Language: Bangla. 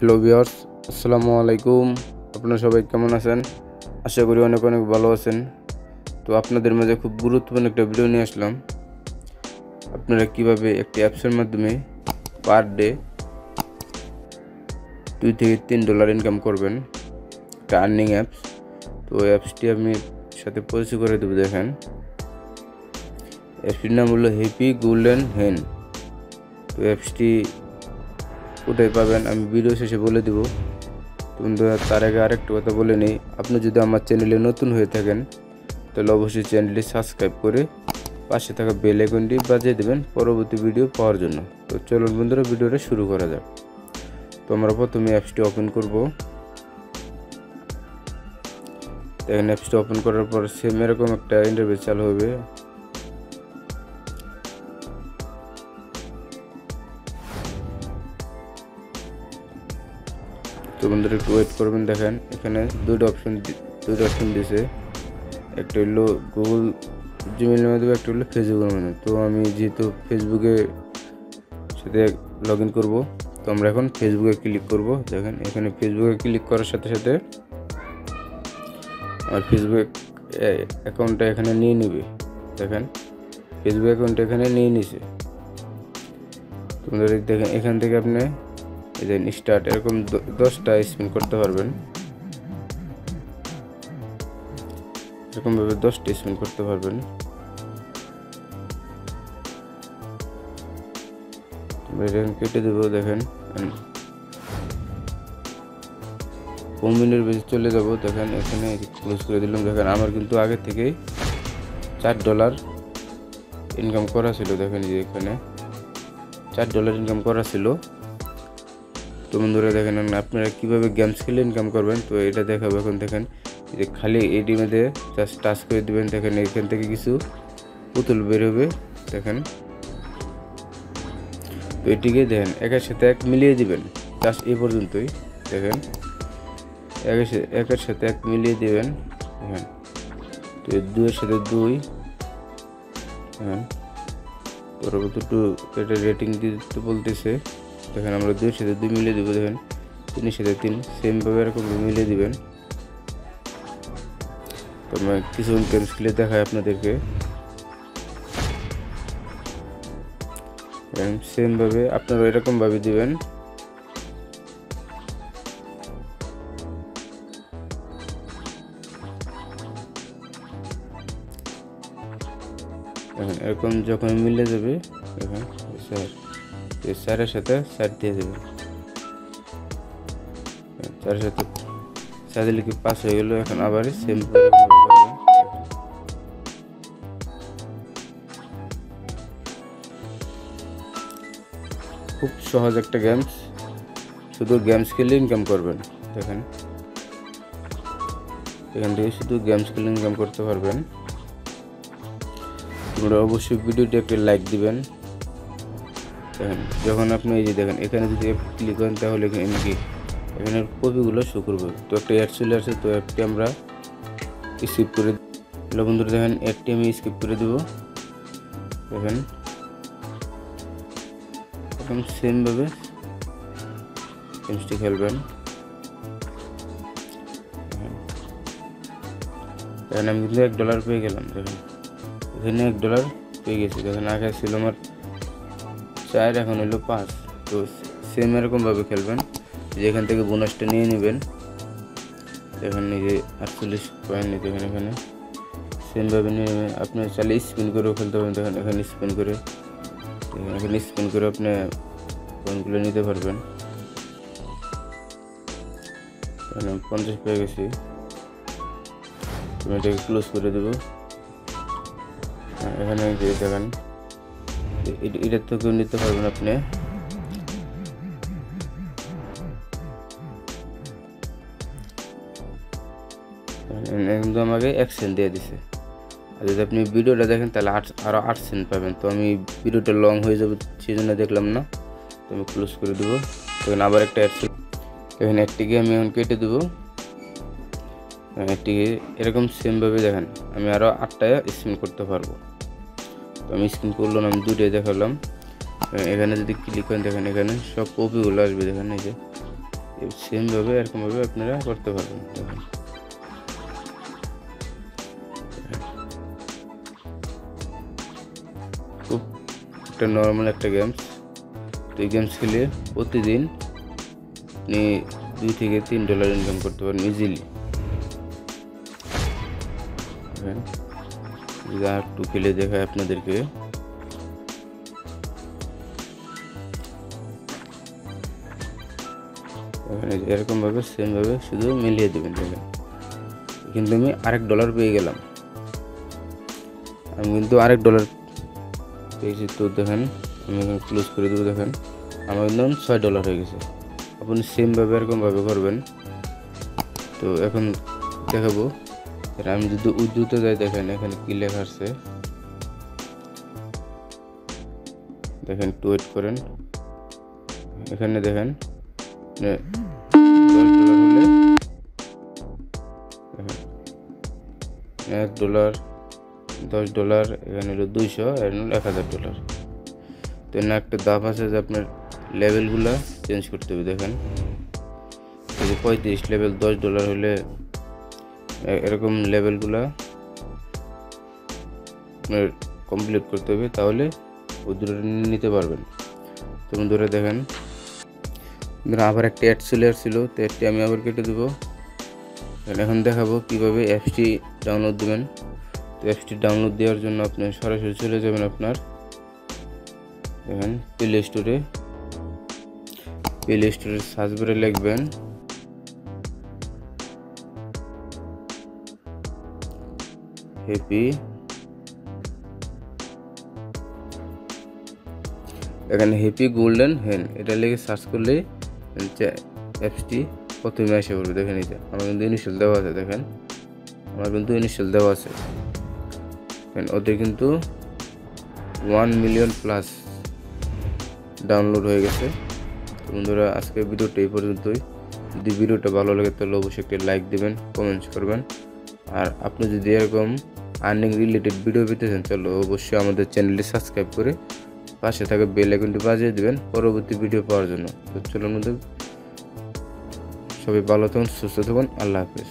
হ্যালো ভিউয়ার্স, আসসালামু আলাইকুম। আপনারা সবাই কেমন আছেন? আশা করি অনেক অনেক ভালো আছেন। তো আপনাদের মাঝে খুব গুরুত্বপূর্ণ একটা ভিডিও নিয়ে আসলাম। আপনারা কিভাবে একটি অ্যাপসের মাধ্যমে পার ডে $2 থেকে $3 ইনকাম করবেন, একটা আর্নিং অ্যাপস। তো অ্যাপসটি আমি সাথে পরিচয় করে দেবো। দেখেন, অ্যাপসটির নাম হলো হ্যাপি গোল্ডেন হেন। তো অ্যাপসটি কোথায় পাবেন আমি ভিডিও শেষে বলে দেব। বন্ধুরা, তার আগে আরেকটা কথা বলে নিই, আপনি যদি আমার চ্যানেলে নতুন হয়ে থাকেন তাহলে অবশ্যই চ্যানেলটি সাবস্ক্রাইব করে পাশে থাকা বেল আইকনটি বাজিয়ে দেবেন পরবর্তী ভিডিও পাওয়ার জন্য। তো চলুন বন্ধুরা, ভিডিওটা শুরু করা যাক। তো আমরা প্রথমে অ্যাপসটি ওপেন করব। দেখেন, অ্যাপসটি ওপেন করার পর সেম এরকম একটা ইন্টারফেস চালু হবে। তো বন্ধুরা একটু ওয়েট করবেন। দেখেন, এখানে দুটো অপশন দিয়েছে, একটা হলো গুগল জিমেলের মাধ্যমে, একটা হলো ফেসবুকের মাধ্যমে। তো আমি যেহেতু ফেসবুকে সাথে লগ ইন করবো, তো আমরা এখন ফেসবুকে ক্লিক করব। দেখেন, এখানে ফেসবুকে ক্লিক করার সাথে সাথে আমার ফেসবুক অ্যাকাউন্টটা এখানে নিয়ে নেবে। দেখেন, ফেসবুক অ্যাকাউন্টটা এখানে নিয়ে নিছে। তোমাদের দেখেন, এখান থেকে আপনি দেন স্টার্ট, এরকম 10টা স্পিন করতে পারবেন। এরকমভাবে 10টা স্পিন করতে পারবেন। এখানে কেটে দেবো। দেখেন, মিনিটের বেশি চলে যাব। দেখেন, এখানে ক্লোজ করে দিলাম। দেখেন, আমার কিন্তু আগে থেকেই $4 ইনকাম করা ছিল। দেখেন, যে এখানে $4 ইনকাম করা ছিল। তো বন্ধুরা দেখেন, আপনারা কীভাবে গেমস খেলে ইনকাম করবেন তো এটা দেখাবো। এখন দেখেন, যে খালি এটির মধ্যে জাস্ট টাচ করে দেবেন। দেখেন, এখান থেকে কিছু পুতুল বের হবে। দেখেন, তো এটিকে দেখেন একের সাথে এক মিলিয়ে দিবেন। জাস্ট এই পর্যন্তই। দেখেন, একের সাথে এক মিলিয়ে দিবেন। দেখেন, তো 2-এর সাথে 2। দেখেন, পরবর্তী এটা রেটিং দিতে বলতেছে। দেখেন, আমরা 2-এর সাথে 2 মিলিয়ে দেবো। দেখেন, 3-এর সাথে 3, সেমভাবে এরকম মিলিয়ে দিবেন। তো আমরা কিছু গেমস খেলে দেখাই আপনাদেরকে। সেমভাবে আপনারা এরকমভাবে দিবেন। দেখেন, এরকম যখন মিলে যাবে, দেখেন স্যারের সাথে স্যার দিয়ে দেবে। স্যারের সাথে স্যার দিলে কি পাস হয়ে গেল। এখন আবার সেম খুব সহজ একটা গেমস, শুধু গেমস খেলে ইনকাম করবেন। দেখেন, এখান থেকে শুধু গেমস খেলে ইনকাম করতে পারবেন। তোমরা অবশ্যই ভিডিওটি একটা লাইক দিবেন। দেখেন, যখন আপনি এই যে দেখেন এখানে যদি ক্লিক করেন তাহলে এখানে কপিগুলো শো করবে। তো একটা অ্যাড চলে আসে, তো অ্যাডটি আমরা স্কিপ করে দিলাম। বন্ধুরা দেখেন, অ্যাডটি আমি স্কিপ করে দেবো। দেখেন, এখন সেমভাবে গেমসটি খেলবেন। দেখেন, আমি কিন্তু $1 পেয়ে গেলাম। দেখেন, এখানে $1 পেয়ে গেছি। দেখেন, আগে ছিল আমার 4, এখন হলো 5। তো সেম এরকমভাবে খেলবেন, যে এখান থেকে বোনাসটা নিয়ে নেবেন। দেখেন, এই যে 48 পয়েন্ট। দেখেন, এখানে সেমভাবে নিয়ে নেবেন। আপনি চাইলে স্পিন করেও খেলতে পারবেন। দেখেন, এখানে স্পিন করে, দেখেন এখানে স্পিন করে আপনি পয়েন্টগুলো নিতে পারবেন। 50 পেয়ে গেছি। আমি এটাকে ক্লোজ করে দেবো। এখানে দেখেন, এটার থেকেও নিতে পারবেন আপনি। কিন্তু আমাকে 1 সেন্ট দিয়ে দিছে। আর যদি আপনি ভিডিওটা দেখেন তাহলে আরও 8 সেন্ট পাবেন। তো আমি ভিডিওটা লং হয়ে যাবে সেই জন্য দেখলাম না, তো আমি ক্লোজ করে দেবো। তখন আবার একটা অ্যাড, এখানে অ্যাডটিকে আমি এখন কেটে দেবো। অ্যাডটিকে এরকম সেমভাবে দেখেন আমি আরও 8টা স্পিন করতে পারবো। তো আমি স্পিন করলাম, আমি 2টাই দেখালাম। এখানে যদি ক্লিক করেন, দেখেন এখানে সব কপিগুলো আসবে। দেখেন, এই যে সেমভাবে এরকমভাবে আপনারা করতে পারবেন। দেখুন খুব একটা নর্মাল একটা গেমস। তো এই গেমস খেলে প্রতিদিন আপনি $2 থেকে $3 ইনকাম করতে পারেন ইজিলি। একটু খেলে দেখায় আপনাদেরকে। এরকমভাবে সেমভাবে শুধু মিলিয়ে দেবেন। দেখেন কিন্তু আমি $1 পেয়ে গেলাম, আমি কিন্তু $1 পেয়েছি। তো দেখেন আমি এখানে ক্লোজ করে দেবো। দেখেন আমার কিন্তু $6 হয়ে গেছে। আপনি সেমভাবে এরকমভাবে করবেন। তো এখন দেখাবো আমি যদি উর্দুতে যাই, দেখেন এখানে কি লেখা আছে, দেখেন একটু ওয়েট করেন। এখানে দেখেন $10 হলে $1, $10, এখানে হলো 200, এখানে হলো $1000। তো না একটা ধাপ আছে যে আপনার লেভেলগুলা চেঞ্জ করতে হবে। দেখেন এই যে 35 লেভেল, $10 হলে এরকম লেভেলগুলা আপনার কমপ্লিট করতে হবে, তাহলে উদ্যোগ নিতে পারবেন। তো বন্ধুরা দেখেন আবার একটা অ্যাড চলে আসছিল, তো অ্যাডটি আমি আবার কেটে দেবো। এখন দেখাবো কীভাবে অ্যাপসটি ডাউনলোড দেবেন। তো অ্যাপসটি ডাউনলোড দেওয়ার জন্য আপনি সরাসরি চলে যাবেন আপনার দেখেন প্লে স্টোরে। প্লে স্টোরে সার্চ বারে লিখবেন হ্যাপি, এখানে হ্যাপি গোল্ডেন হেন এটা লিখে সার্চ করলে অ্যাপসটি প্রথমে এসে পড়বে। দেখেন এই যে আমার কিন্তু ইনিশিয়াল দেওয়া আছে, দেখেন আমার কিন্তু ইনিশিয়াল দেওয়া আছে। ওদের কিন্তু 1 মিলিয়ন প্লাস ডাউনলোড হয়ে গেছে। তো বন্ধুরা আজকের ভিডিওটা এই পর্যন্তই। যদি ভিডিওটা ভালো লাগে তাহলে অবশ্যই একটি লাইক দেবেন, কমেন্টস করবেন। আর আপনি যদি এরকম আর্নিং রিলেটেড ভিডিও পেতে চান তাহলে অবশ্যই আমাদের চ্যানেলটি সাবস্ক্রাইব করে পাশে থাকা বেল আইকনটি বাজিয়ে দেবেন পরবর্তী ভিডিও পাওয়ার জন্য। তো চলুন বন্ধু, সবাই ভালো থাকুন, সুস্থ থাকুন, আল্লাহ হাফেজ।